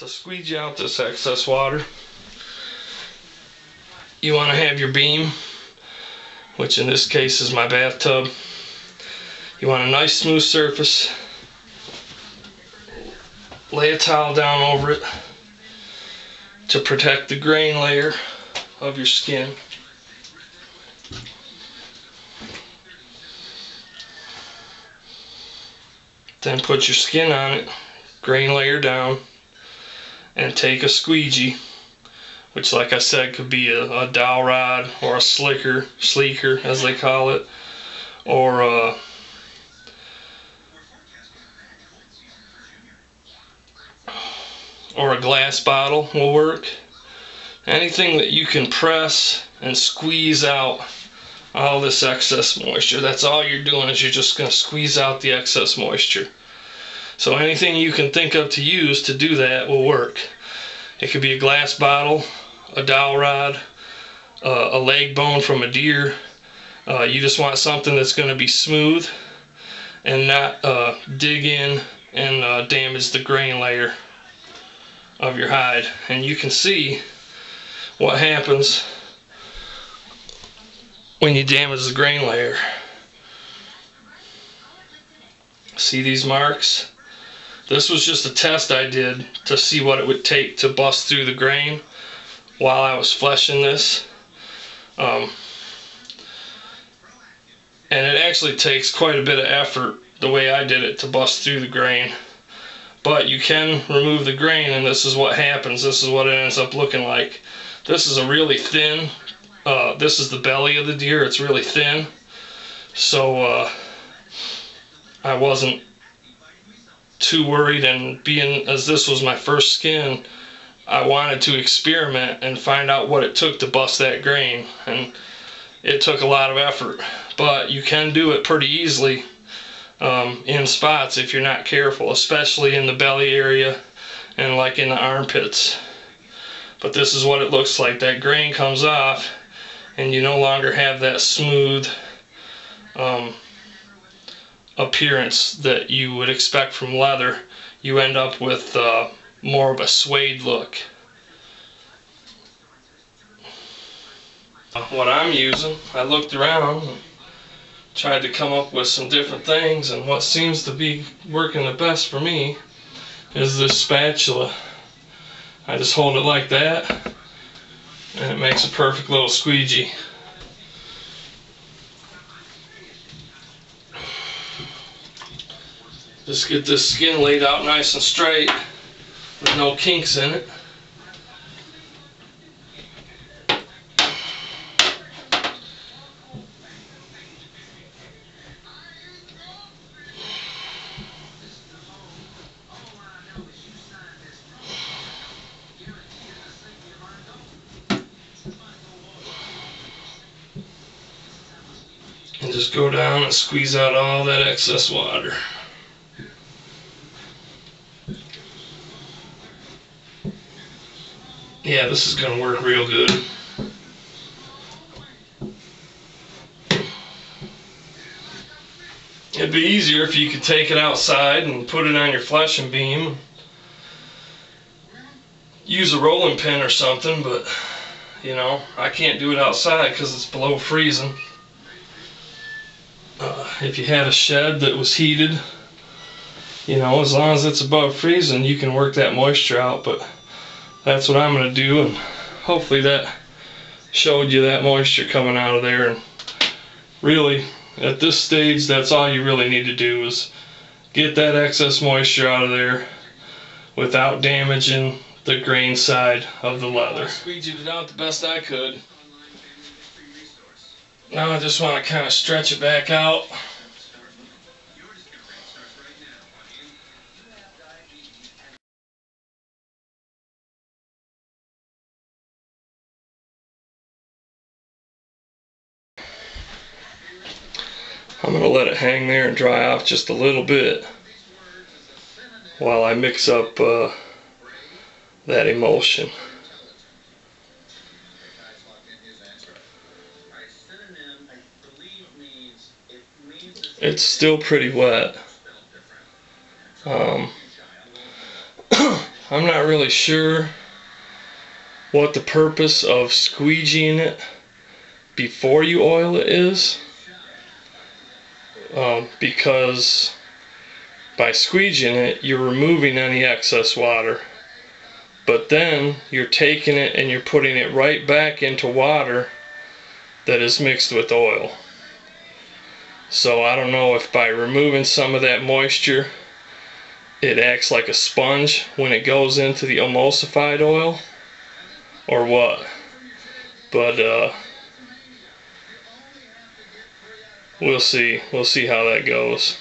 To squeegee out this excess water, you want to have your beam, which in this case is my bathtub. You want a nice smooth surface. Lay a towel down over it to protect the grain layer of your skin. Then put your skin on it, grain layer down, and take a squeegee, which, like I said, could be a dowel rod or a sleeker as they call it, or a glass bottle will work. Anything that you can press and squeeze out all this excess moisture. That's all you're doing, is you're just going to squeeze out the excess moisture. So anything you can think of to use to do that will work. It could be a glass bottle, a dowel rod, a leg bone from a deer. You just want something that's going to be smooth and not dig in and damage the grain layer of your hide. And you can see what happens when you damage the grain layer. See these marks? This was just a test I did to see what it would take to bust through the grain while I was fleshing this. And it actually takes quite a bit of effort, the way I did it, to bust through the grain. But you can remove the grain, and this is what happens. This is what it ends up looking like. This is a really thin, this is the belly of the deer. It's really thin. So I wasn't too worried, and being as this was my first skin, I wanted to experiment and find out what it took to bust that grain, and it took a lot of effort, but you can do it pretty easily in spots if you're not careful, especially in the belly area and like in the armpits. But this is what it looks like. That grain comes off and you no longer have that smooth appearance that you would expect from leather. You end up with more of a suede look. What I'm using, I looked around and tried to come up with some different things, and what seems to be working the best for me is this spatula. I just hold it like that and it makes a perfect little squeegee. Just get this skin laid out nice and straight with no kinks in it. And just go down and squeeze out all that excess water. Yeah, this is going to work real good. It'd be easier if you could take it outside and put it on your fleshing beam. Use a rolling pin or something, but you know, I can't do it outside because it's below freezing. If you had a shed that was heated, you know, as long as it's above freezing, you can work that moisture out. But that's what I'm going to do, and hopefully that showed you that moisture coming out of there. And really, at this stage, that's all you really need to do, is get that excess moisture out of there without damaging the grain side of the leather. I squeegeed it out the best I could. Now I just want to kind of stretch it back out. I'm going to let it hang there and dry off just a little bit while I mix up that emulsion. It's still pretty wet. I'm not really sure what the purpose of squeegeeing it before you oil it is, because by squeegeeing it you're removing any excess water, but then you're taking it and you're putting it right back into water that is mixed with oil. So I don't know if by removing some of that moisture it acts like a sponge when it goes into the emulsified oil or what, but we'll see how that goes.